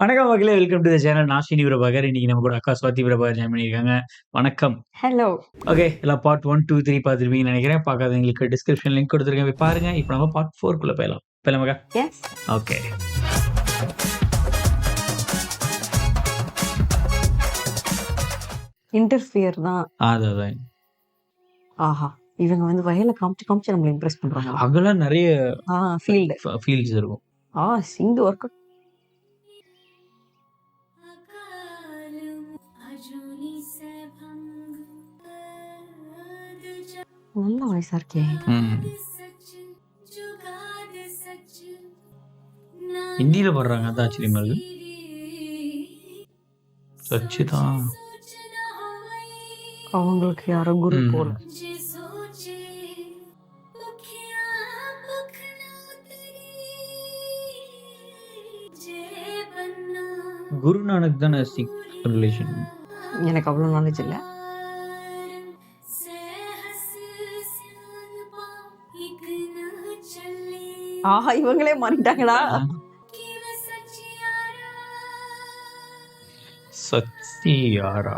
வணக்கம் மக்களே, welcome to the channel. நான் ஸ்ரீனி பிரபாகர். இன்னைக்கு நம்ம கூட அக்கா ஸ்வாதி பிரபாகர் ஜாயின் பண்ணியிருக்காங்க. வணக்கம். ஹலோ. ஓகே, எல்லாம் பார்ட் 1, 2, 3 பார்த்துருப்பீங்கன்னு நினைக்கிறேன். பார்க்காதவங்களுக்கு டிஸ்கிரிப்ஷன் லிங்க் கொடுத்துருக்கேன், போய் பாருங்க. இப்போ நம்ம பார்ட் 4 போயிடலாம். போயிடலாமாக்கா? எஸ். ஓகே. இன்டர்ஃபியர் தான். அதான். ஆஹா, இவங்க வந்து வயல காமிச்சு நம்மள இம்ப்ரெஸ் பண்றாங்க. அங்கெல்லாம் நிறைய ஃபீல்ட்ஸ் இருக்கும். சிந்து ஒர்க் நல்ல வாய்ஸா இருக்கே. ஹிந்தியில பாடுறாங்க, அதான் ஆச்சரியமா இருக்கு. சச்சிதான் அவங்களுக்கு யாரோ குரு போல. குரு நானக் தானே சிக் ரிலேஷன். எனக்கு அவ்வளவு நாலேஜ் இல்ல. ஆஹா, இவங்களே மாறிட்டாங்களா? சச்சியாரா.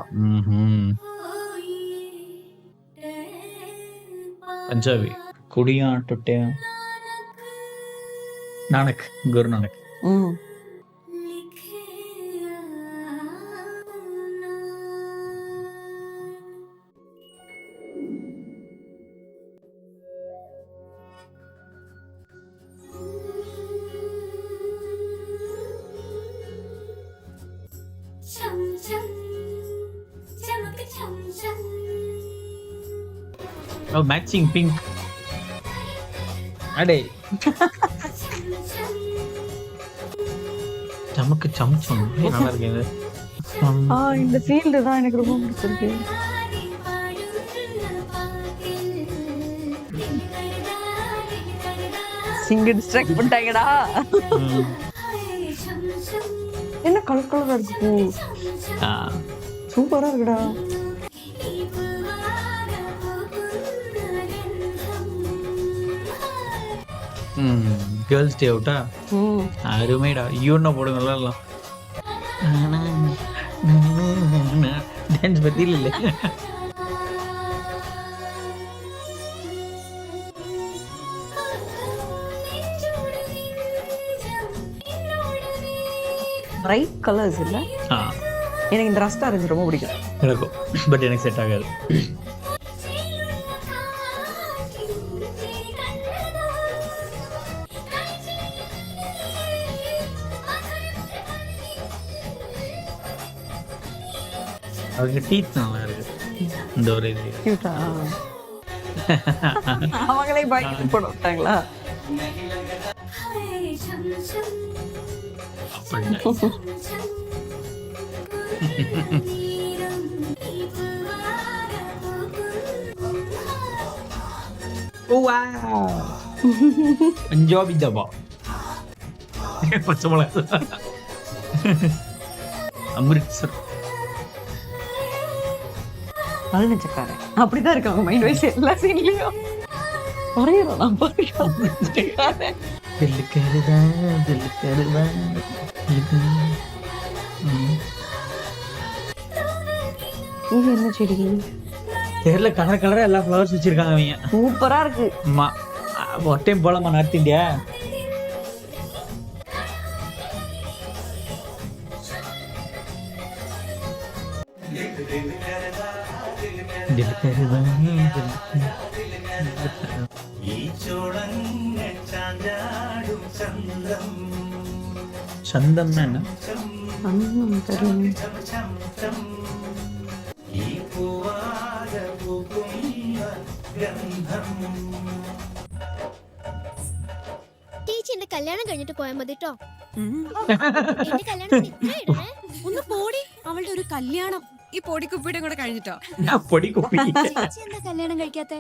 பஞ்சாபி குடியா टुटे Nanak, Guru Nanak. Oh, matching pink. அடே நமக்கு சம்சம் நல்லா இருக்கீங்க. இந்த ஃபீல்டு தான் எனக்கு ரொம்ப பிடிச்சிருக்கு. சிங்க டிஸ்ட்ராக்ட் பண்ணிட்டாங்கடா. என்ன கலர் கலரா இருக்கு. சூப்பரா இருக்குடா. கேர்ள்ஸ் டே அவுட்டா அருமைடா. யூன்னா போடுங்க, நல்லா டான்ஸ் பத்தி இல்லை. பிரைட் கலர்ஸ் இல்ல. எனக்கு இந்த ரஸ்ட் ஆரஞ்சு ரொம்ப பிடிக்கும். எனக்கும், பட் எனக்கு செட் ஆகாது. அவங்க டீத் நல்லா இருக்கு. இந்த ஒரு இது கியூட்டா. அவங்களே பாக்கெட் போட விட்டாங்களா? பஞ்சாபி தபா, பச்சை மிளகா, அமிர்த்சர், பழனிச்சக்காரன். அப்படிதான் இருக்காங்க மைண்ட் வைஸ் எல்லா சீன்லயும். வரையறோம் நான் பழனிச்சக்காரன். இது என்ன செடி? தெரியல, கலர் கலரா எல்லா ஃப்ளவர்ஸ் வச்சிருக்காங்க அவங்க. சூப்பரா இருக்கு. ஒரு டைம் போலாமா நார்த் இந்தியா? சந்தம்னா என்ன? കല്യാണം കഴിഞ്ഞിട്ട് പോയാൽ മതി കേട്ടോ. ഒന്ന് പോടി, അവളുടെ ഒരു കല്യാണം ഈ പൊടിക്കുപ്പിയുടെ കൂടെ കഴിഞ്ഞിട്ടോ. ചേച്ചി എന്താ കല്യാണം കഴിക്കാത്തെ?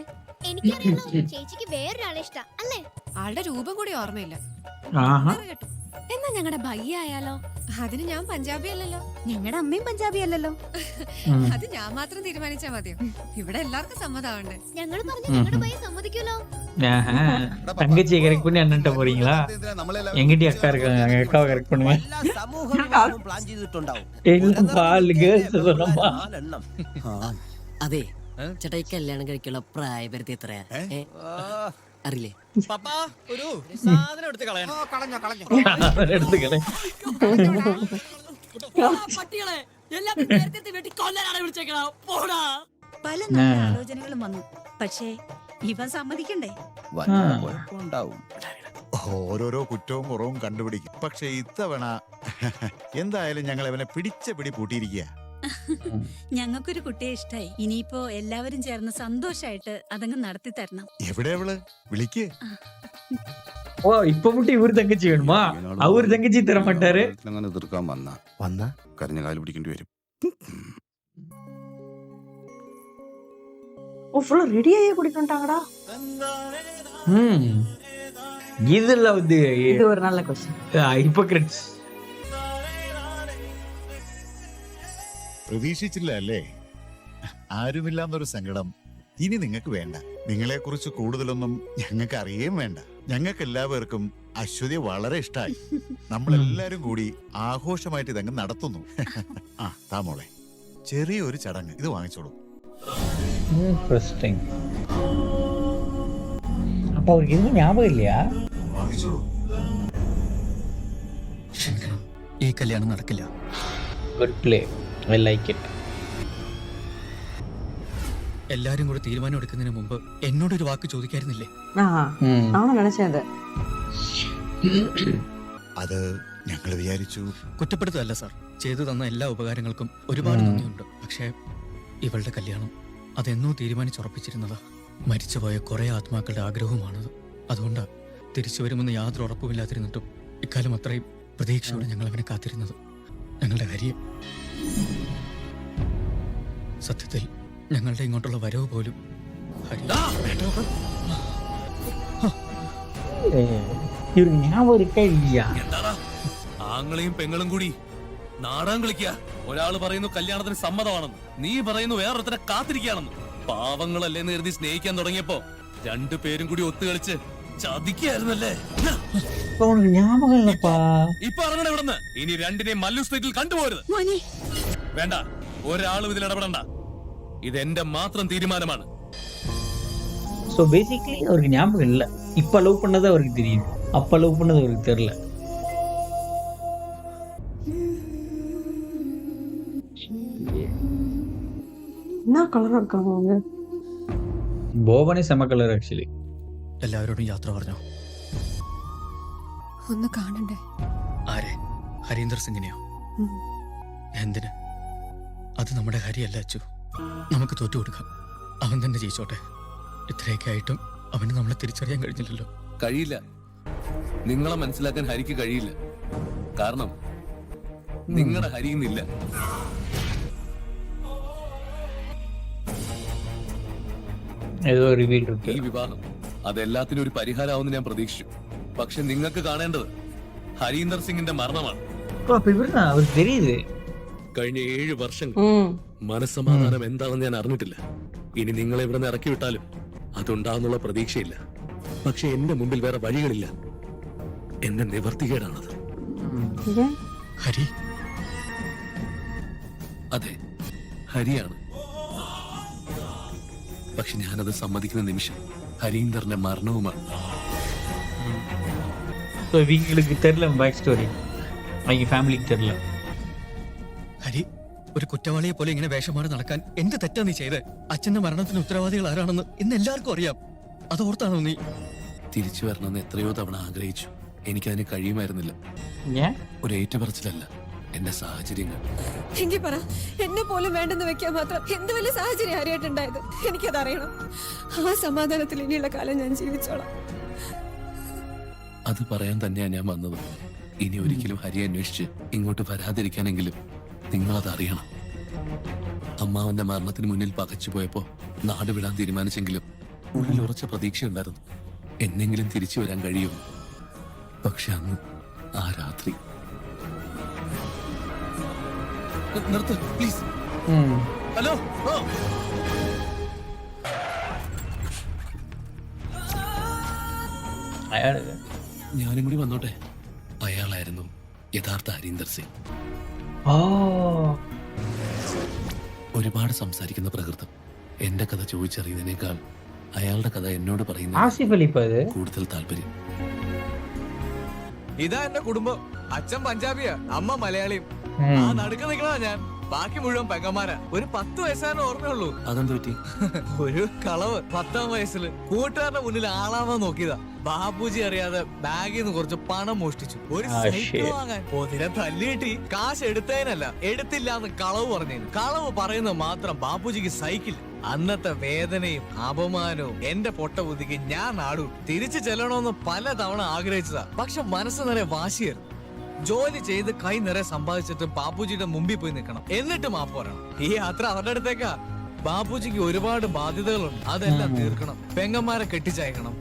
എനിക്കറിയാലോ, ചേച്ചിക്ക് വേറൊരാളെ ഇഷ്ടം അല്ലേ? ആളുടെ രൂപം കൂടി ഓർമ്മയില്ല. എന്നാ ഞങ്ങളുടെ ഭയ്യ ആയാലോ? അതിന് ഞാൻ പഞ്ചാബി അല്ലല്ലോ. ഞങ്ങളുടെ അമ്മയും പഞ്ചാബി അല്ലല്ലോ. അത് ഞാൻ മാത്രം തീരുമാനിച്ചാ മതിയോ? ഇവിടെ എല്ലാവർക്കും സമ്മതമാവണ്ടേ? ഞങ്ങൾ പറഞ്ഞു ഞങ്ങളുടെ പയ്യൻ സമ്മതിക്കൂലോ. தங்கச்சியை கரெக்ட் பண்ணி அண்ணன்ட்ட போறீங்களா? எங்கிட்டயும் அக்கா இருக்காங்க, எங்க அக்காவை கரெக்ட் பண்ணுவேன். അതെ ചേട്ടാ, ഈ കല്യാണം കഴിക്കുള്ള പ്രായപരിധി എത്രയാ അറിയില്ലേ? எடுத்துக்கிறேன். പല നല്ല ആലോചനകളും വന്നു, പക്ഷേ ഇവൻ സമ്മതിക്കണ്ടേ? ഓരോരോ കുറ്റവും കുറവും കണ്ടുപിടിക്കും. പക്ഷെ ഇത്തവണ എന്തായാലും ഞങ്ങൾ അവനെ പിടിച്ച പിടി പൂട്ടിയിരിക്കുക. ഞങ്ങൾക്കൊരു കുട്ടിയെ ഇഷ്ടായി. ഇനിയിപ്പോ എല്ലാവരും ചേർന്ന് സന്തോഷായിട്ട് അതങ്ങ് നടത്തി തരണം. എവിടെ അവള്? വിളിക്ക്. ஓ, இப்ப மட்டும் இவரு தங்கச்சி வேணுமா? அவரு தங்கச்சி தர மாட்டாரு. അങ്ങനെ എതിർക്കാൻ വന്ന കരഞ്ഞ കാല് പിടിക്കേണ്ടി വരും. ஓ ஃபுல்லா ரெடியாயே குடிக்கட்டாங்கடா. இதெல்லாம் வந்து இது ஒரு நல்ல क्वेश्चन. ஹிப்போக்ரிட்ஸ். പ്രതീക്ഷിച്ചില്ല അല്ലേ? ആരുമില്ലാന്നൊരു സങ്കടം ഇനി നിങ്ങൾക്ക് വേണ്ട. നിങ്ങളെ കുറിച്ച് കൂടുതലൊന്നും ഞങ്ങൾക്ക് അറിയുകയും വേണ്ട. ഞങ്ങൾക്ക് എല്ലാവർക്കും അശ്വതിയെ വളരെ ഇഷ്ടമായി. നമ്മളെല്ലാരും കൂടി ആഘോഷമായിട്ട് ഇതങ്ങ് നടത്തുന്നു. ആ താമോളെ, ചെറിയൊരു ചടങ്ങ് ഇത് വാങ്ങിച്ചോളൂ. ഇൻട്രസ്റ്റിംഗ്. അപ്പൊ അവർക്ക് ഇത് ஞாபகம் இல்லையா? ഈ കല്യാണം നടക്കില്ല. Good play, I like it. എല്ലാരും കൂടെ തീരുമാനം എടുക്കുന്നതിന് മുമ്പ് എന്നോടൊരു വാക്ക് ചോദിക്കായിരുന്നില്ലേ? நானும் நினைச்சேன் அது. അത് ഞങ്ങൾ വിചാരിച്ചു. കുറ്റപ്പെടുത്തല്ല സാർ, ചെയ്തു തന്ന എല്ലാ ഉപകാരങ്ങൾക്കും ഒരുപാട് നന്ദിയുണ്ട്. പക്ഷേ ഇവളുടെ കല്യാണം അതെന്നോ തീരുമാനിച്ചുറപ്പിച്ചിരുന്നതാ. മരിച്ചുപോയ കുറെ ആത്മാക്കളുടെ ആഗ്രഹവുമാണത്. അതുകൊണ്ടാ തിരിച്ചു വരുമെന്ന് യാതൊരു ഉറപ്പുമില്ലാതിരുന്നിട്ടും ഇക്കാലം അത്രയും പ്രതീക്ഷയോടെ ഞങ്ങൾ അവനെ കാത്തിരുന്നത്. ഞങ്ങളുടെ കാര്യം സത്യത്തിൽ ഞങ്ങളുടെ ഇങ്ങോട്ടുള്ള വരവ് പോലും ഇവർക്ക് ஞாபகம் இருக்கா இல்லையா? ആങ്ങളെയും പെങ്ങളും കൂടി നാടകം കളിക്കുക. ഒരാള് പറയുന്നു കല്യാണത്തിന് സമ്മതമാണെന്ന്, നീ പറയുന്നു വേറൊരുത്തരെ കാത്തിരിക്കുകയാണെന്ന്. പാവങ്ങളല്ലേന്ന് കരുതി സ്നേഹിക്കാൻ തുടങ്ങിയപ്പോ രണ്ടുപേരും കൂടി ഒത്തുകളിച്ച് ചതിക്കായിരുന്നല്ലേ? ஞாபகம் இல்லப்பா. ഇപ്പൊ ഇറങ്ങണ ഇവിടുന്ന്. ഇനി രണ്ടിനെയും മല്ലു സ്ട്രീറ്റിൽ കണ്ടുപോരുത്. വേണ്ട, ഒരാളും ഇതിൽ ഇടപെടണ്ട. ഇത് എന്റെ മാത്രം തീരുമാനമാണ്. ஸோ பேசிக்கலி அவருக்கு ஞாபகம் இல்லை. இப்ப லவ் பண்ணது அவருக்கு தெரியும், அப்ப லவ் பண்ணது அவருக்கு தெரியல. என்ன கலரா இருக்காங்க அவங்க? ബോബനെ സെമ കളർ ആക്ച്വലി. എല്ലാവരോടും യാത്ര പറഞ്ഞോ? ഒന്ന് കാണണ്ടേ? ആരെ? ഹരീന്ദർ സിംഗിനെയോ? എന്തിന്? അത് നമ്മുടെ ഹരിയല്ല അച്ചു. നമുക്ക് തോറ്റു കൊടുക്കാം. അവൻ തന്നെ ജയിച്ചോട്ടെ. ഇത്രയൊക്കെ ആയിട്ടും അവന് നമ്മളെ തിരിച്ചറിയാൻ കഴിഞ്ഞില്ലല്ലോ. കഴിയില്ല. നിങ്ങളെ മനസ്സിലാക്കാൻ ഹരിക്ക് കഴിയില്ല. കാരണം നിങ്ങളുടെ ഹരിയുന്നില്ല. ഏതോ റിവീൽ ഇருக்கு. ഈ വിവാഹം അതെല്ലാത്തിനും ഒരു പരിഹാരമാവുമെന്ന് ഞാൻ പ്രതീക്ഷിച്ചു. പക്ഷെ നിങ്ങൾക്ക് കാണേണ്ടത് ഹരീന്ദർ സിംഗിന്റെ മരണമാണ്. അപ്പൊ ഇവർക്ക് അവർക്ക് தெரியுது. കഴിഞ്ഞ 7 വർഷങ്ങൾ മനസ്സമാധാനം എന്താണെന്ന് ഞാൻ അറിഞ്ഞിട്ടില്ല. ഇനി നിങ്ങളെ ഇവിടെ നിന്ന് ഇറക്കി വിട്ടാലും അതുണ്ടാവുന്നുള്ള പ്രതീക്ഷയില്ല. പക്ഷെ എന്റെ മുമ്പിൽ വേറെ വഴികളില്ല. എന്റെ നിവർത്തികേടാണത്. ഹരി? അതെ, ഹരിയാണ്. പക്ഷെ ഞാനത് സമ്മതിക്കുന്ന നിമിഷം ഹരീന്ദറിന്റെ മരണവുമാണ്. ഇവங்களுக்கு தெரியல ബാക്ക് സ്റ്റോറി. ഈ ഫാമിലിക്ക് தெரியல. ഹരി, ഒരു കുറ്റവാളിയെ പോലെ ഇങ്ങനെ വേഷം മാറി നടക്കാൻ എന്ത് തെറ്റാ നീ ചെയ്ത്? അച്ഛന്റെ മരണത്തിന് ഉത്തരവാദികൾ ആരാണെന്ന് ഇന്ന് എല്ലാവർക്കും അറിയാം. അതോർത്താണോ നീ? തിരിച്ചു വരണമെന്ന് എത്രയോ തവണ ആഗ്രഹിച്ചു. എനിക്കതിന് കഴിയുമായിരുന്നില്ല. ഒരു ഏറ്റുപറച്ചിലല്ല, എന്റെ സാഹചര്യങ്ങൾ. എങ്കിൽ പറ, എന്നെ പോലും വേണ്ടെന്ന് വെക്കാൻ മാത്രം എന്ത് വലിയ സാഹചര്യം ആരായിട്ടുണ്ടായത്? എനിക്കത് അറിയണം. ആ സമാധാനത്തിൽ ഇനിയുള്ള കാലം ഞാൻ ജീവിച്ചോളാം. അത് പറയാൻ തന്നെയാ ഞാൻ വന്നത്. ഇനി ഒരിക്കലും ഹരിയെ അന്വേഷിച്ച് ഇങ്ങോട്ട് വരാതിരിക്കാനെങ്കിലും നിങ്ങളത് അറിയണം. അമ്മാവന്റെ മരണത്തിന് മുന്നിൽ പകച്ചു പോയപ്പോ നാട് വിടാൻ തീരുമാനിച്ചെങ്കിലും ഉള്ളിൽ ഉറച്ച പ്രതീക്ഷയുണ്ടായിരുന്നു, എന്നെങ്കിലും തിരിച്ചു വരാൻ കഴിയുമോ. പക്ഷെ അന്ന് ആ രാത്രി. നിർത്ത് പ്ലീസ്. ഹലോ. അയാള് ഞാനും കൂടി വന്നോട്ടെ. അയാളായിരുന്നു യഥാർത്ഥ ഹരീന്ദർ സിംഗ്. ഓ ഒരുപാട് സംസാരിക്കുന്ന പ്രകൃതം. എന്റെ കഥ ചോദിച്ചറിയുന്നതിനേക്കാൾ അയാളുടെ കഥ എന്നോട് പറയുന്ന ആസിഫ് അലി ഇപ്പൊ ഇത് കൂടുതൽ താല്പര്യം. ഇതാ എന്റെ കുടുംബം. അച്ഛൻ പഞ്ചാബിയാ, അമ്മ മലയാളിയും. ആ നടുക്ക് നിൽക്കണ ഞാൻ. ബാക്കി മുഴുവൻ പെങ്ങന്മാരാ. ഒരു 10 വയസ്സാണ് ഓർമ്മയുള്ളൂ. അതെന്ത് പറ്റി? ഒരു കളവ് 10-ാം വയസ്സിൽ കൂട്ടുകാരുടെ മുന്നിൽ ആളാവാൻ നോക്കിയതാ. ബാബുജി അറിയാതെ ബാഗിൽ നിന്ന് കുറച്ച് പണം മോഷ്ടിച്ചു. ഒരു സൈക്കിൾ വാങ്ങാൻ ഒന്നിനെ തല്ലിയിട്ട് കാശ് എടുത്തതിനല്ല, എടുത്തില്ലാന്ന് കളവ് പറഞ്ഞതിന്. കളവ് പറയുന്നത് മാത്രം ബാബുജിക്ക് സൈക്കിൾ. അന്നത്തെ വേദനയും അപമാനവും എന്റെ പൊട്ട ബുദ്ധിക്ക് ഞാൻ നാടു തിരിച്ചു ചെല്ലണമെന്ന് പല തവണ ആഗ്രഹിച്ചതാ. പക്ഷെ മനസ്സ് നിറയെ വാശിയായിരുന്നു. ജോലി ചെയ്ത് കൈ നിറയെ സമ്പാദിച്ചിട്ട് ബാബുജിയുടെ മുമ്പിൽ പോയി നിൽക്കണം, എന്നിട്ട് മാപ്പ് പറയണം. ഈ യാത്ര അവരുടെ അടുത്തേക്കാ. ബാബുജിക്ക് ഒരുപാട് ബാധ്യതകളുണ്ട്, അതെല്ലാം തീർക്കണം. പെങ്ങന്മാരെ കെട്ടിച്ചയക്കണം.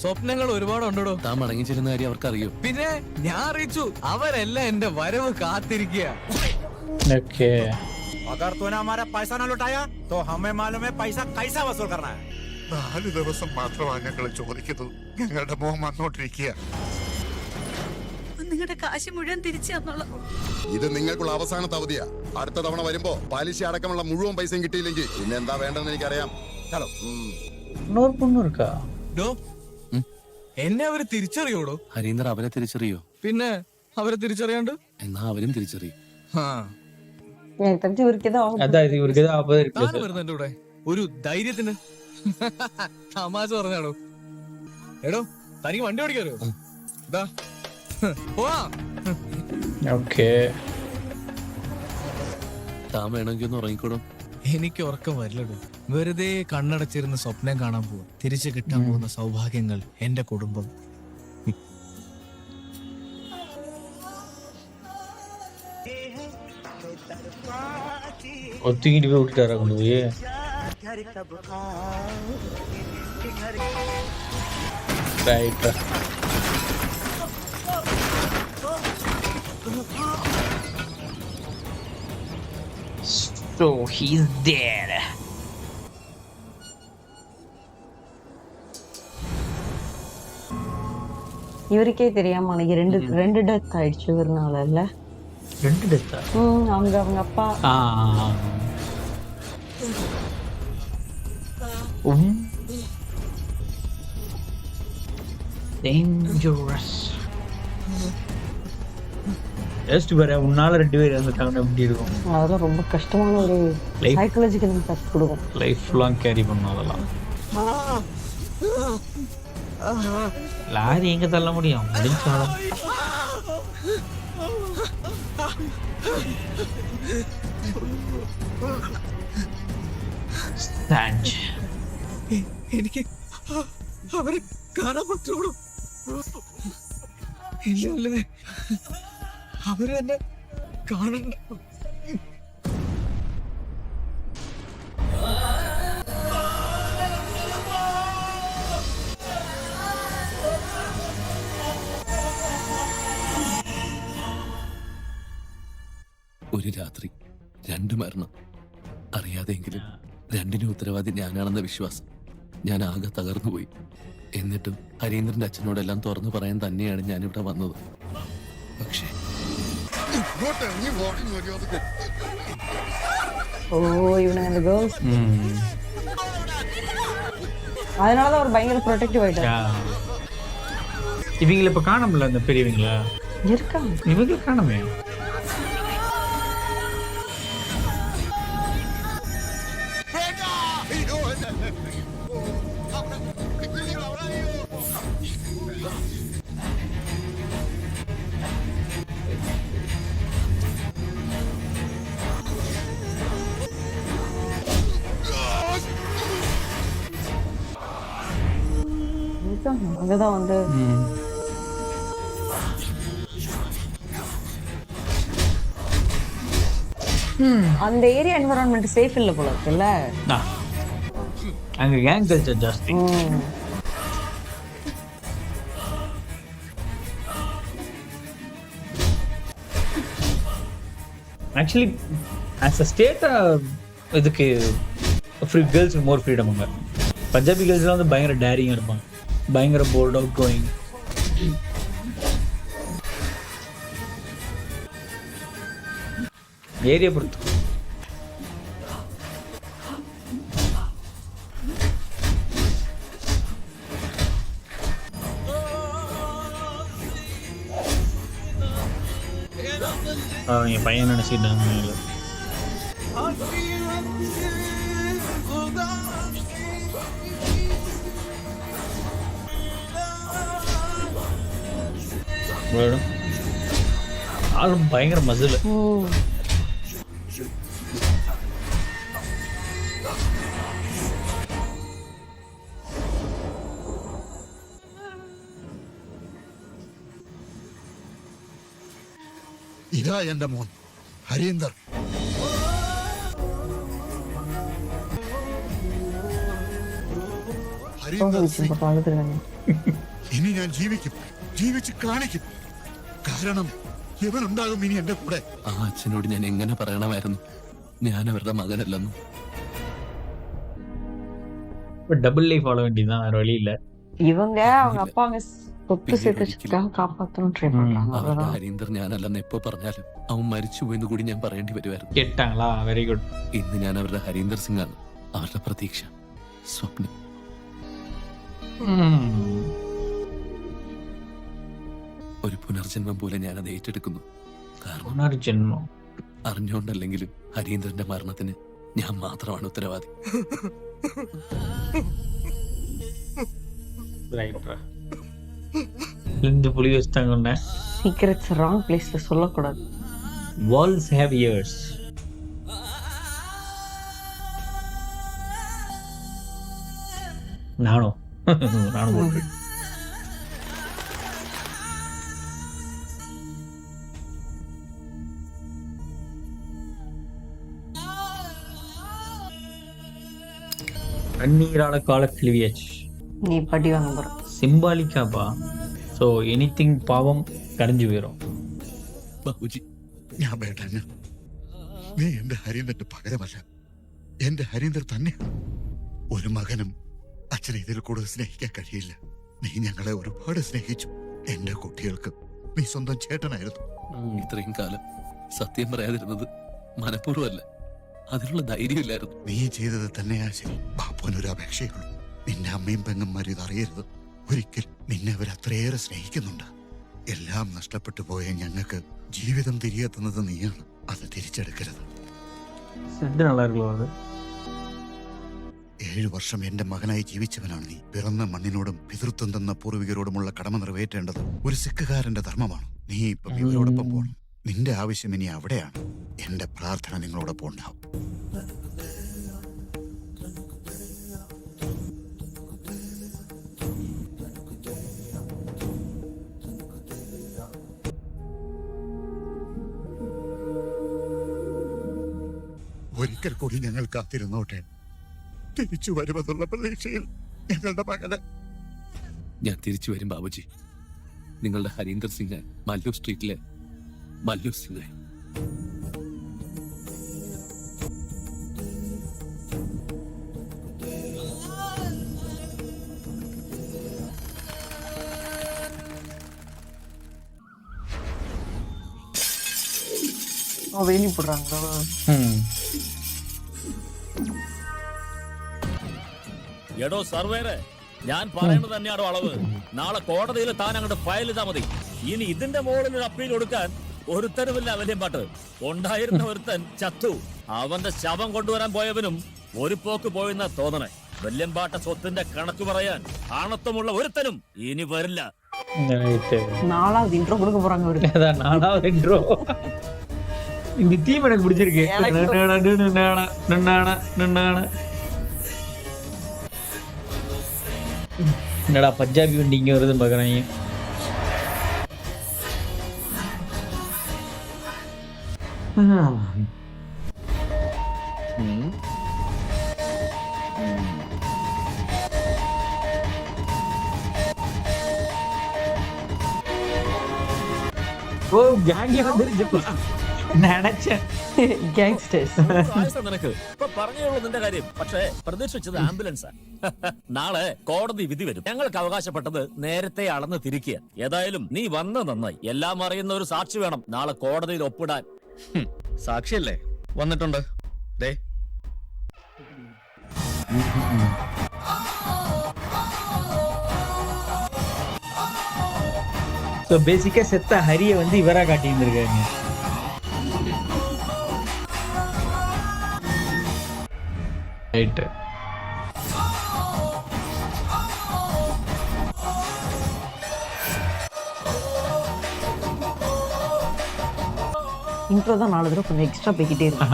സ്വപ്നങ്ങൾ ഒരുപാട് ഉണ്ടോ. താൻ മടങ്ങി ചെല്ലുന്ന കാര്യം അവർക്കറിയോ? പിന്നെ ഞാൻ അറിയിച്ചു. അവരെല്ലാം എന്റെ വരവ് കാത്തിരിക്കുക. अगर तूने हमारा पैसा न लौटाया तो हमें मालूम है पैसा कैसा वसूल करना है. 4 ദിവസം മാത്രമാണ് ഞങ്ങൾ ചോദിക്കുന്നത്. ഞങ്ങളുടെ മോഹം വന്നോണ്ടിരിക്കുക. നിങ്ങളുടെ കാശ് മുഴുവൻ തിരിച്ചു തന്നോളാം. ഇത് നിങ്ങൾക്കുള്ള അവസാനത്തെ അവധിയാ. അടുത്ത തവണ വരുമ്പോ പലിശ അടക്കമുള്ള മുഴുവൻ പൈസയും കിട്ടിയില്ലെങ്കിൽ പിന്നെ എന്താ വേണ്ടെന്ന് എനിക്കറിയാം. ചലോ. എന്നെ അവര് തിരിച്ചറിയോടോ? ഹരീന്ദർ അവരെ തിരിച്ചറിയോ? പിന്നെ അവരെ തിരിച്ചറിയാണ്ട് എന്നാ അവരും തിരിച്ചറിയും. അതായത് ഇവർക്ക് ഇത് താനും വരുന്നു എന്റെ കൂടെ ഒരു ധൈര്യത്തിന്. തമാശ പറഞ്ഞാടോ. എടോ തനിക്ക് വണ്ടി ഓടിക്കാരോ? ഇതാ താൻ വേണമെങ്കിൽ ഒന്ന് ഉറങ്ങിക്കൂടും. എനിക്ക് ഉറക്കം വരില്ലടോ. വെറുതെ കണ്ണടച്ചിരുന്ന് സ്വപ്നം കാണാൻ പോവാ. തിരിച്ചു കിട്ടാൻ പോകുന്ന സൗഭാഗ്യങ്ങൾ, എന്റെ കുടുംബം. ഒത്തിരി വിട്ടിട്ടാരാ കൊണ്ടുപോയി. So he's dead. இவருக்கே தெரியாம அன்னைக்கு ரெண்டு டெத் ஆயிடுச்சு இவருனால இல்ல. 2 டெத்தா? அவங்க அப்பா dangerous. ஜஸ்ட் வேற உன்னால 2 பேர் இறந்துட்டாங்கன்னா எப்படி இருக்கும்? அதெல்லாம் ரொம்ப கஷ்டமான ஒரு சைக்காலஜிக்கல் இம்பாக்ட் கொடுக்கும். லைஃப் லாங் கேரி பண்ணும் அதெல்லாம். லாரி எங்க தள்ள முடியும்? முடிஞ்சாலும் എനിക്ക് അവരെ കാണാൻ പറ്റുള്ളൂ. ഇല്ലല്ലേ, അവര് തന്നെ കാണണ്ട. ഒരു രാത്രി 2 മരണം. അറിയാതെങ്കിലും 2നും ഉത്തരവാദി ഞാനാണെന്ന വിശ്വാസം. ഞാൻ ആകെ തകർന്നുപോയി. എന്നിട്ടും ഹരീന്ദ്രന്റെ അച്ഛനോടെല്ലാം തുറന്നു പറയാൻ തന്നെയാണ് ഞാനിവിടെ വന്നത്. പക്ഷേ இவனுங்க கேர்ள்ஸ் அதனாலதான் அவர் பயங்கர ப்ரொடெக்டிவ் ஆயிட்டாரு. இவங்களை இப்ப காணல, அந்த பெரியவங்கள இருக்காங்க. இவங்க காணமே. அங்கதான் வந்து அந்த ஏரியா என்விரான்மெண்ட் சேஃப் இல்ல போல இருக்குல்ல. அங்க கேங் கல்ச்சர் ஜாஸ்தி. ஆக்சுவலி ஆஸ் அ ஸ்டேட்டாக இதுக்கு கேர்ள்ஸுக்கு மோர் ஃப்ரீடம் அங்கே. பஞ்சாபி கேர்ள்ஸ்லாம் வந்து பயங்கர டேரிங்காக இருப்பாங்க, பயங்கர போல்ட் அவுட் கோயிங். ஏரியா பொறுத்து. என் பையன் நினச்சிட்டாங்க. ஆளும் பயங்கர மசில். ഇതാ എന്റെ മോൻ ഹരീന്ദർ. ഇനി ഞാൻ ജീവിക്കും, ജീവിച്ച് കാണിക്കും. കാരണം ഇവനുണ്ടാകും ഇനി എന്റെ കൂടെ. ആ അച്ഛനോട് ഞാൻ എങ്ങനെ പറയണമായിരുന്നു ഞാൻ അവരുടെ മകനല്ലെന്നും. டபுள் லைஃப் வாழ வேண்டியதுதான், வேற வழி இல்லை. இவங்க அவங்க அப்பா அவங்க சொத்து சேர்த்து வச்சதுக்காக காப்பாற்றணும் ட்ரை பண்றாங்க. അവരുടെ ഹരീന്ദർ ഞാനല്ലെന്ന് എപ്പോ പറഞ്ഞാലും അവൻ മരിച്ചുപോയെന്ന് കൂടി ഞാൻ പറയേണ്ടി വരുമായിരുന്നു. கேட்டாங்களா? Very good. ഇന്ന് ഞാൻ അവരുടെ ഹരീന്ദർ സിംഗ് ആണ്, അവരുടെ പ്രതീക്ഷ, സ്വപ്നം. ഒരു പുനർജന്മം പോലെ ഞാൻ അത് ഏറ്റെടുക്കുന്നു. കാരണം പുനർജന്മം അറിഞ്ഞുകൊണ്ടല്ലെങ്കിലും ഹരീന്ദ്രന്റെ മരണത്തിന് ഞാൻ മാത്രമാണ് ഉത്തരവാദി. புலி வச்சுட்டாங்க. சீக்ரெட்ஸ் ராங் பிளேஸ்ல சொல்லக்கூடாது. Walls have ears. நானும் போட்டு கண்ணீரால கால கிளிவியாச்சு. நீ படி வாங்க போற സിംബാലിക്കാപ്പാ. സോ എനിത്തിങ് പാവം കരഞ്ഞു വീറും. ബാബുജി ഞാൻ വേണ്ട, നീ എന്റെ ഹരീന്ദറിന്റെ പകരമല്ല, എന്റെ ഹരീന്ദർ തന്നെയാണ്. ഒരു മകനും അച്ഛനെ ഇതിൽ കൂടുതൽ സ്നേഹിക്കാൻ കഴിയില്ല. നീ ഞങ്ങളെ ഒരുപാട് സ്നേഹിച്ചു. എന്റെ കുട്ടികൾക്ക് നീ സ്വന്തം ചേട്ടനായിരുന്നു. ഇത്രയും കാലം സത്യം പറയാതിരുന്നത് മനഃപൂർവ്വമല്ല, അതിനുള്ള ധൈര്യമില്ലായിരുന്നു. നീ ചെയ്തത് തന്നെയാ ശരി. ബാപ്പുവിനൊരു അപേക്ഷയുള്ളൂ, നിന്റെ അമ്മയും പെങ്ങന്മാരും ഇത് അറിയരുത്. ഒരിക്കൽ നിന്നെ അവർ അത്രയേറെ സ്നേഹിക്കുന്നുണ്ട്. എല്ലാം നഷ്ടപ്പെട്ടു പോയ ഞങ്ങൾക്ക് ജീവിതം തിരികെ തന്നത് നീയാണ്. അത് തിരിച്ചെടുക്കരുത്. 7 വർഷം എന്റെ മകനായി ജീവിച്ചവനാണ് നീ. പിറന്ന മണ്ണിനോടും പിതൃത്വം തന്ന പൂർവികരോടുമുള്ള കടമ നിറവേറ്റേണ്ടത് ഒരു സിഖുകാരന്റെ ധർമ്മമാണ്. നീ ഇപ്പം ഇവരോടൊപ്പം പോകണം. നിന്റെ ആവശ്യം ഇനി അവിടെയാണ്. എന്റെ പ്രാർത്ഥന നിങ്ങളോടൊപ്പം ഉണ്ടാവും. ഒരിക്കൽ കൂടി ഞങ്ങൾ കാത്തിരുന്നോട്ടെ. തിരിച്ചു വരുമെന്നുള്ള പ്രതീക്ഷയിൽ ഞങ്ങളുടെ മകന്. ഞാൻ തിരിച്ചു വരും ബാബുജി. നിങ്ങളുടെ ഹരീന്ദർ സിംഗ് മല്ലു സ്ട്രീറ്റിലെ മല്ലു സിംഗ്. வேலி போடுறாங்களா? എടോ സർവേറെ, ഞാൻ പറയുന്നത് തന്നെയാണോ അളവ്? നാളെ കോടതിയിൽ താൻ അങ്ങോട്ട് ഫയൽ ചെയ്താൽ മതി. ഇനി ഇതിന്റെ മുകളിൽ ഒരു അപ്പീൽ കൊടുക്കാൻ ഒരുത്തരുമില്ല. വല്യമ്പാട്ട് ഉണ്ടായിരുന്ന ഒരുത്തൻ ചത്തു. അവന്റെ ശവം കൊണ്ടുവരാൻ പോയവനും ഒരു പോക്ക് പോയെന്നാ തോന്നണേ. വല്യമ്പാട്ട സ്വത്തിന്റെ കണക്ക് പറയാൻ ആണത്വമുള്ള ഒരുത്തനും ഇനി വരില്ല. நாலாவது இன்ட்ரோ கொடுக்க போறாங்க. ஒரு 4வது இன்ட்ரோ. இந்த தீம் எனக்கு பிடிச்சிருக்கு. என்னடா பஞ்சாபி வண்டி இங்க வருதுன்னு பாக்குறாங்க. ஓ கேங்கே வந்துருச்சு. நினைச்சேன் ഗാങ്സ്റ്റേഴ്സ്. ആയുസ്സാ നിനക്ക് ഇപ്പൊ പറഞ്ഞുള്ളൂ നിന്റെ കാര്യം. പക്ഷേ പ്രതീക്ഷിച്ചത് ആംബുലൻസാ. നാളെ കോടതി വിധി വരും. ഞങ്ങൾക്ക് അവകാശപ്പെട്ടത് നേരത്തെ അളന്ന് തിരിക്കുക. ഏതായാലും നീ വന്ന് നന്നായി. എല്ലാം അറിയുന്ന ഒരു സാക്ഷി വേണം നാളെ കോടതിയിൽ ഒപ്പിടാൻ. സാക്ഷിയല്ലേ വന്നിട്ടുണ്ട്. ദേ ஸோ பேசிக்கா செத்த ஹரியை வந்து இவரா காட்டியிருந்திருக்காங்க. ரைட்டு. இன்ட்ரோ தான் 4 தடவை கொஞ்சம் எக்ஸ்ட்ரா போய்கிட்டே இருக்கு.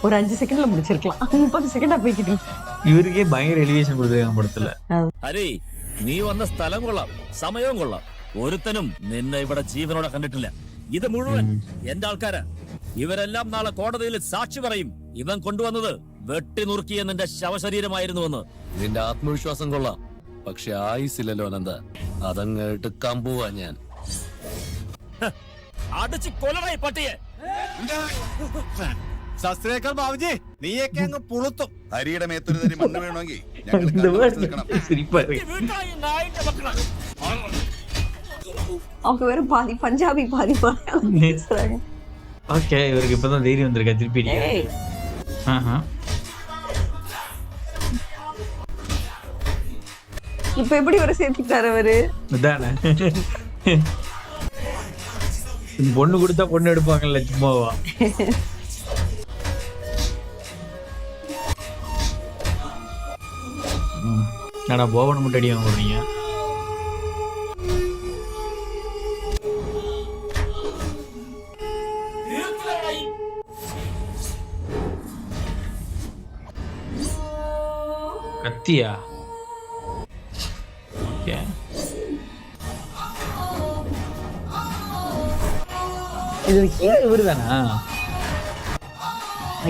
ஒரு 5 செகண்ட்ல முடிச்சிருக்கலாம். 30 செகண்டா போய்கிட்டு இருக்கு. இவருக்கே பயங்கர எலிவேஷன் கொடுத்துருக்காங்க படத்துல. ഹരി നീ വന്ന സ്ഥലം കൊള്ളാം, സമയവും കൊള്ളാം. ഒരുത്തനും നിന്നെ ഇവിടെ ജീവനോടെ കണ്ടിട്ടില്ല. ഇത് മുഴുവൻ എന്റെ ആൾക്കാരാ. ഇവരെല്ലാം നാളെ കോടതിയിൽ സാക്ഷി പറയും. ഇവൻ കൊണ്ടുവന്നത് വെട്ടി നുറുക്കിയ നിന്റെ ശവശരീരമായിരുന്നുവെന്ന്. നിന്റെ ആത്മവിശ്വാസം കൊള്ളാം, പക്ഷെ ആയുസില്ലല്ലോ അനന്ത. അതങ്ങ് എടുക്കാൻ പോവാ ഞാൻ. അടിച്ച് കൊലറായി പട്ടിയെ. സസ്രേക്കൽ ബാബുജി നീയൊക്കെ അങ്ങ് പുളുത്തും. ഹരിയുടെ മേത്തൊരു തരി മണ്ണ് വേണമെങ്കിൽ ഞങ്ങൾ இந்த കണ്ടുപിടിച്ച് வேர்ட் നിൽക്കണം. சிரிப்பா இருக்கு. വീട്ടായി നായിന്റെ മക്കളാ. அவங்க வேற பாதி பஞ்சாபி பாதி மலையாளம் பேசுறாங்க. ஓகே, இவருக்கு இப்பதான் தைரியம் வந்திருக்கா திருப்பி அடிக்க. ஏய், ஆஹா. இப்ப எப்படி வர சேர்த்துட்டாரு அவரு? இதானே பொண்ணு கொடுத்தா பொண்ணு எடுப்பாங்கல்ல சும்மாவா. நான் போவன மட்டும் அடி வாங்க போறீங்க. கத்தியா? ஓகே. இது இவருதானா?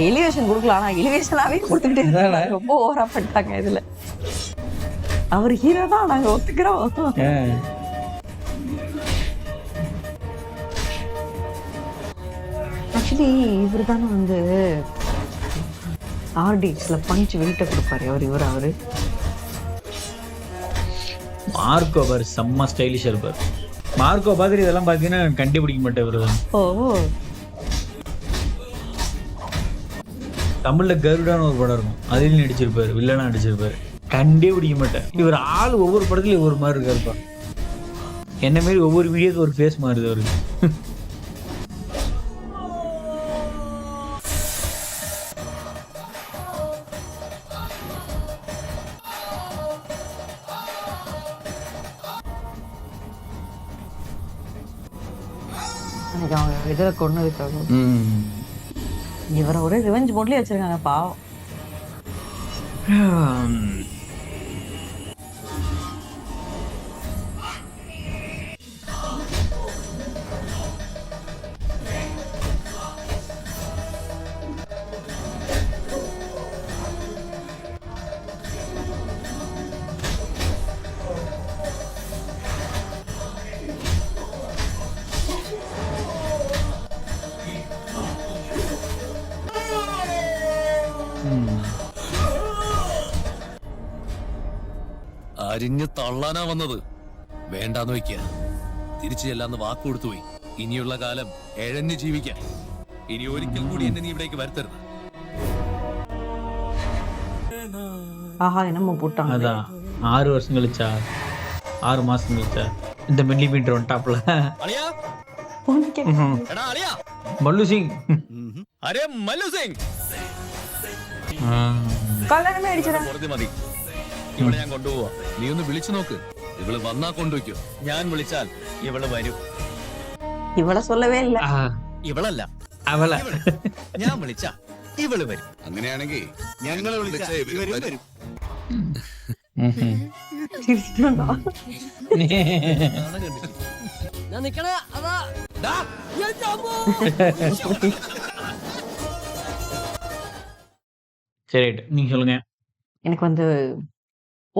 எலிவேஷன் கொடுக்கலாம், ஆனா எலிவேஷனாவே கொடுத்துக்கிட்டே இருக்காங்க. ரொம்ப ஓவரா பண்ணிட்டாங்க இதுல. அவர் ஹீரோ தான், நாங்க ஒத்துக்கிறோம். ஆக்சுவலி இவர் தானே வந்து ஆர்டிஎக்ஸ்ல பஞ்ச் வெயிட்ட கொடுப்பாரு. அவரு மார்க்கோ பாரு செம்ம ஸ்டைலிஷா இருப்பார். மார்க்கோ பார்த்துட்டு இதெல்லாம் பார்த்தீங்கன்னா கண்டுபிடிக்க மாட்டேன் இவரு தான். ஓ, தமிழ்ல கருடான ஒரு படம் இருக்கும், அதில் நடிச்சிருப்பாரு, வில்லனா நடிச்சிருப்பாரு. கண்டே பிடிக்க மாட்டேன். இவர் ஆள் ஒவ்வொரு படத்துலயும் ஒவ்வொரு மாதிரி இருக்காருப்பா. என்ன மாரி ஒவ்வொரு வீடியோக்கு ஒரு ஃபேஸ் மாறுது அவருக்கு. எனக்கு அவங்க இதுல கொன்னதுக்காக இவரை ஒரே ரிவெஞ்ச் மோட்லயே வச்சிருக்காங்க பாவம். അരിഞ്ഞ് തള്ളാനാ വന്നത്. വേണ്ടാന്ന് വെക്ക. തിരിച്ചു ചെല്ലാന്ന് വാക്ക് കൊടുത്തു പോയി. ഇനിയുള്ള കാലം എഴഞ്ഞു ജീവിക്കാൻ. ഇനി ഒരിക്കൽ കൂടി എന്നെ നീ ഇവിടേക്ക് വരുത്തരുത്. ஆஹா என்னமோ போட்டாங்க. அதான் 6 வருஷம் கழிச்சா 6 மாசம் கழிச்சா இந்த மில்லிமீட்டர் ஒன் டாப்ல അളിയാ, എടാ അളിയാ, மல்லு சிங். അരേ മല്ലു സിംഗ്. கல்யாணமே அடிச்சதா? വെറുതെ മതി, ഇവളെ ഞാൻ കൊണ്ടുപോവാ. നീ ഒന്ന് വിളിച്ചു നോക്ക്. ഇവള് വന്നാ കൊണ്ടുവയ്ക്കോ. ഞാൻ വിളിച്ചാൽ ഇവള് വരും. இவள சொல்லவே இல்ல. ഇവളല്ല, அவள ഞാൻ വിളിച്ച ഇവള് വരും. അങ്ങനെയാണെങ്കിൽ ഞങ്ങൾ വിളിച്ച ഇവരും വരും. ചിരിച്ചിട്ടുണ്ടോ? ഞാൻ നിക്കണ അതാ. சரி, நீங்க சொல்லுங்க. எனக்கு வந்து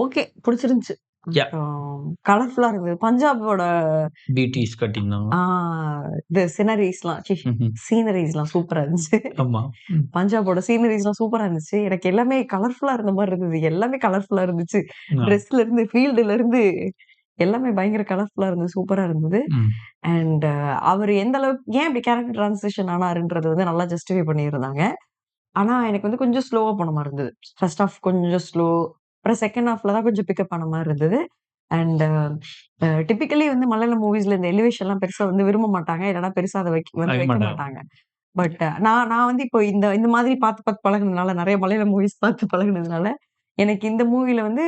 ஓகே பிடிச்சிருந்துச்சு. Yeah. கலர்ஃபுல்லா இருந்தது. பஞ்சாபோட பிடிஎஸ் கட்டியிருந்தாங்க. இந்த சினரிஸ்லாம் சீனரிஸ்லாம் சூப்பரா இருந்துச்சு. ஆமா. பஞ்சாபோட சீனரிஸ்லாம் சூப்பரா இருந்துச்சு. எனக்கு எல்லாமே கலர்ஃபுல்லா இருந்த மாதிரி இருந்தது. எல்லாமே கலர்ஃபுல்லா இருந்துச்சு. ட்ரெஸ்ல இருந்து ஃபீல்டுல இருந்து எல்லாமே பயங்கர கலர்ஃபுல்லா இருந்தது. சூப்பரா இருந்தது. அண்ட் அவர் எந்த அளவுக்கு ஏன் இப்படி கேரக்டர் டிரான்சிஷன் ஆனாருன்றது வந்து நல்லா ஜஸ்டிஃபை பண்ணியிருந்தாங்க. ஆனா எனக்கு வந்து கொஞ்சம் ஸ்லோவா போன மாதிரி இருந்தது. ஃபர்ஸ்ட் ஹாஃப் கொஞ்சம் ஸ்லோ, அப்புறம் செகண்ட் ஹாஃப்ல தான் கொஞ்சம் பிக்கப் ஆன மாதிரி இருந்தது. அண்ட் டிபிக்கலி வந்து மலையாள மூவிஸ்ல இந்த எலிவேஷன்லாம் பெருசா வந்து விரும்ப மாட்டாங்க. இல்லைன்னா பெருசா அதை வைக்க மாட்டாங்க. பட் நான் வந்து இப்போ இந்த மாதிரி பார்த்து பழகுனதுனால, நிறைய மலையாள மூவிஸ் பார்த்து பழகுனதுனால எனக்கு இந்த மூவில வந்து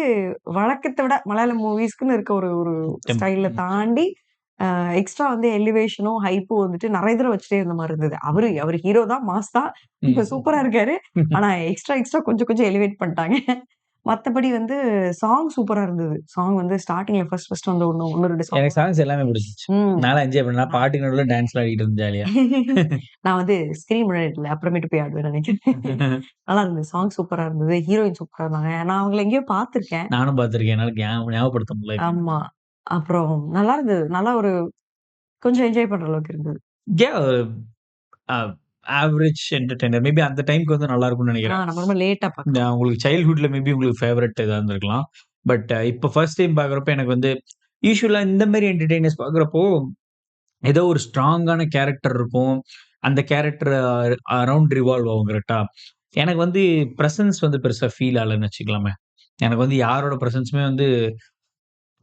வழக்கத்தை விட மலையாள மூவிஸ்க்குன்னு இருக்க ஒரு ஸ்டைல தாண்டி எக்ஸ்ட்ரா வந்து எலிவேஷனும் ஹைப்பும் வந்துட்டு நிறைய தடவை வச்சுட்டே இருந்த மாதிரி இருந்தது. அவர் ஹீரோ தான், மாஸ் தான், இப்ப சூப்பரா இருக்காரு. ஆனா எக்ஸ்ட்ரா கொஞ்சம் எலிவேட் பண்ணிட்டாங்க. மத்தபடி வந்து சாங் சூப்பரா இருந்தது. சாங் வந்து ஸ்டார்டிங்ல ஃபர்ஸ்ட் வந்து ஒன்னு ரெண்டு சாங் எனக்கு சாங்ஸ் எல்லாமே பிடிச்சிச்சு. நல்லா என்ஜாய் பண்ணேன். பாட்டுக்கு நடுவில் டான்ஸ்ல ஆடிட்டு இருந்தேன் ஜாலியா. நான் வந்து ஸ்கிரீன் முன்னாடி அப்புறமேட்டு போய் ஆடுவேன் நினைக்கிறேன். நல்லா இருந்தது. சாங் சூப்பரா இருந்தது. ஹீரோயின் சூப்பரா இருந்தாங்க. நான் அவங்களை எங்கேயோ பார்த்திருக்கேன். நானும் பார்த்திருக்கேன். என்னால ஞாபகப்படுத்த முடியல. ஆமா. அப்புறம் நல்லா இருந்தது. நல்லா ஒரு கொஞ்சம் என்ஜாய் பண்ற அளவுக்கு இருந்தது. ஆவரேஜ் என்டர்டெய்னர் மேபி அந்த டைம்க்கு வந்து நல்லா இருக்கும்னு நினைக்கிறேன். நம்ம ரொம்ப லேட்டா பார்க்கலாம். உங்களுக்கு சைல்ட்ஹுட்ல மேபி உங்களுக்கு ஃபேவரட் இதா இருந்திருக்கலாம். பட் இப்போ ஃபர்ஸ்ட் டைம் பார்க்குறப்ப எனக்கு வந்து யூஸ்வலா இந்த மாதிரி என்டர்டெய்னர்ஸ் பார்க்குறப்போ ஏதோ ஒரு ஸ்ட்ராங்கான கேரக்டர் இருக்கும். அந்த கேரக்டர் அரவுண்ட் ரிவால்வ் ஆகும் கரெக்டா. எனக்கு வந்து பிரசன்ஸ் வந்து பெருசா ஃபீல் ஆகலன்னு வச்சுக்கலாமே. எனக்கு வந்து யாரோட பிரசன்ஸுமே வந்து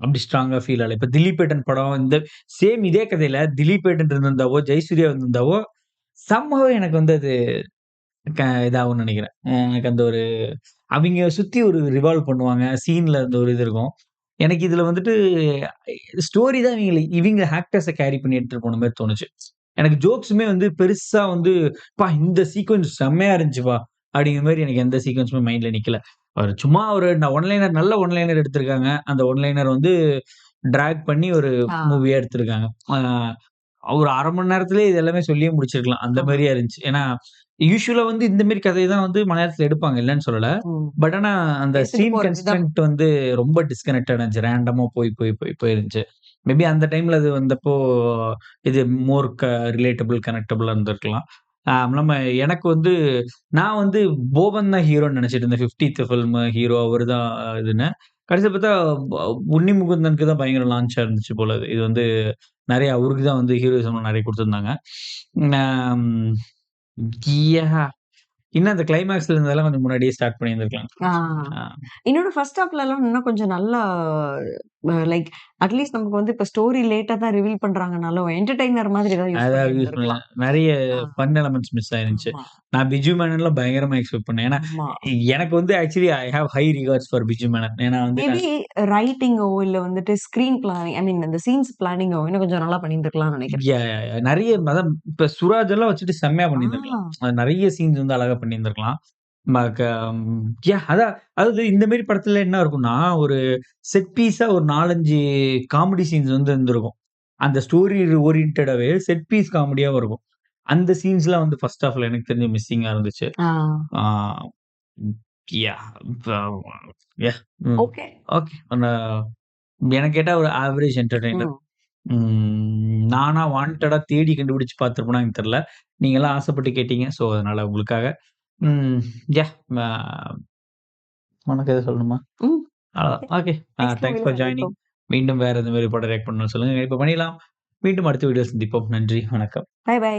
அப்படி ஸ்ட்ராங்கா ஃபீல் ஆகல. இப்ப திலீபேட்டன் படம் இந்த சேம் இதே கதையில திலீபேட்டன் இருந்திருந்தாவோ, ஜெயசூர்யா இருந்திருந்தாவோ சம்பவ எனக்கு வந்து அது இதாகும்னு நினைக்கிறேன். எனக்கு அந்த ஒரு அவங்க சுத்தி ஒரு ரிவால்வ் பண்ணுவாங்க. சீன்ல அந்த ஒரு இது இருக்கும். எனக்கு இதுல வந்துட்டு ஸ்டோரி தான் இவங்க ஆக்டர்ஸ கேரி பண்ணி எடுத்துட்டு போன மாதிரி தோணுச்சு. எனக்கு ஜோக்ஸுமே வந்து பெருசா வந்து இந்த சீக்வென்ஸ் செம்மையா இருந்துச்சுப்பா அப்படிங்கிற மாதிரி எனக்கு எந்த சீக்வென்ஸுமே மைண்ட்ல நிக்கல. சும்மா ஒரு ஒன்லைனர் நல்ல ஒன்லைனர் எடுத்திருக்காங்க. அந்த ஒன்லைனர் வந்து டிராக் பண்ணி ஒரு மூவியா எடுத்திருக்காங்க. ஒரு 1/2 மணி நேரத்திலேயே இது எல்லாமே சொல்லியே முடிச்சிருக்கலாம். அந்த மாதிரியா இருந்துச்சு. ஏன்னா யூசுவலா வந்து இந்த மாதிரி கதை தான் வந்து மலையாளத்துல எடுப்பாங்க, இல்லைன்னு சொல்லல. பட் ஆனா அந்த சீன் கன்ஸ்டன்ட் வந்து ரொம்ப டிஸ்கனெக்டட் இருந்துச்சு. ரேண்டமா போயிருந்துச்சு. மேபி அந்த டைம்ல அது வந்தப்போ இது மோர் ரிலேட்டபிள் கனெக்டபிளா இருந்திருக்கலாம். நம்ம எனக்கு வந்து நான் வந்து போபன் தான் ஹீரோன்னு நினைச்சிட்டு இருந்தேன். 50th ஃபில்ம் ஹீரோ அவர் தான் இதுன்னு. கடைசியா பார்த்தா உன்னி முகுந்தனுக்கு தான் பயங்கர லான்ச்சா இருந்துச்சு போல. இது வந்து நிறைய அவருக்கு தான் வந்து ஹீரோயிசம் நிறைய கொடுத்துருந்தாங்க. இன்னும் அந்த கிளைமேக்ஸ்ல இருந்ததெல்லாம் கொஞ்சம் முன்னாடியே ஸ்டார்ட் பண்ணியிருந்திருக்கலாம். இன்னொரு ஃபர்ஸ்ட் ஹாஃப்ல எல்லாம் இன்னும் கொஞ்சம் நல்லா லைக் அட்லீஸ்ட் நமக்கு வந்து இப்ப ஸ்டோரி லேட்டா தான் ரிவீல் பண்றாங்கனாலும் என்டர்டெய்னர் மாதிரி ஏதாவது யூஸ் பண்ணலாம். நிறைய ஃபன் எலமெண்ட்ஸ் மிஸ் ஆயிருந்துச்சு. நான் பிஜு மேனன்ல பயங்கரமா எக்ஸ்பெக்ட் பண்ணேன். ஏன்னா எனக்கு வந்து actually I have high regards for Biju Menon. ஏன்னா வந்து ரைட்டிங்கோ இல்ல வந்துட்டு ஸ்கிரீன் பிளானிங், ஐ மீன் இந்த சீன்ஸ் பிளானிங்கோ இன்னும் கொஞ்சம் நல்லா பண்ணியிருந்திருக்கலாம்னு நினைக்கிறேன். நிறைய அதான் இப்ப சுராஜ் எல்லாம் வச்சுட்டு செம்மையா பண்ணியிருந்திருக்கலாம். நிறைய சீன்ஸ் வந்து அழகா பண்ணியிருந்திருக்கலாம். அதாவது இந்த மாதிரி படத்துல என்ன இருக்கும்னா, ஒரு செட் பீஸா ஒரு 4-5 காமெடி சீன்ஸ் வந்து இருந்திருக்கும். அந்த ஸ்டோரி ஓரியன்டாவே செட் பீஸ் காமெடியாவும் இருக்கும். அந்த சீன்ஸ்லாம் வந்து ஃபர்ஸ்ட் ஹாஃப்ல எனக்கு தெரிஞ்சு மிஸ்ஸிங்கா இருந்துச்சு. ஓகே. எனக்கு கேட்டா ஒரு ஆவரேஜ் என்டர்டெய்னர். நானா வாண்டடா தேடி கண்டுபிடிச்சு பார்த்திருப்பேனா எனக்கு தெரியல. நீங்க எல்லாம் ஆசைப்பட்டு கேட்டீங்க. ஸோ அதனால உங்களுக்காக உனக்கு எது சொல்லணுமா? ஓகே. Thanks for joining. மீண்டும் வேற எந்த மாதிரி படம் ரியாக்ட் பண்ணணும்னு சொல்லுங்க. இப்ப பண்ணிடலாம். மீண்டும் அடுத்த வீடியோ சந்திப்போம். நன்றி, வணக்கம். Bye by.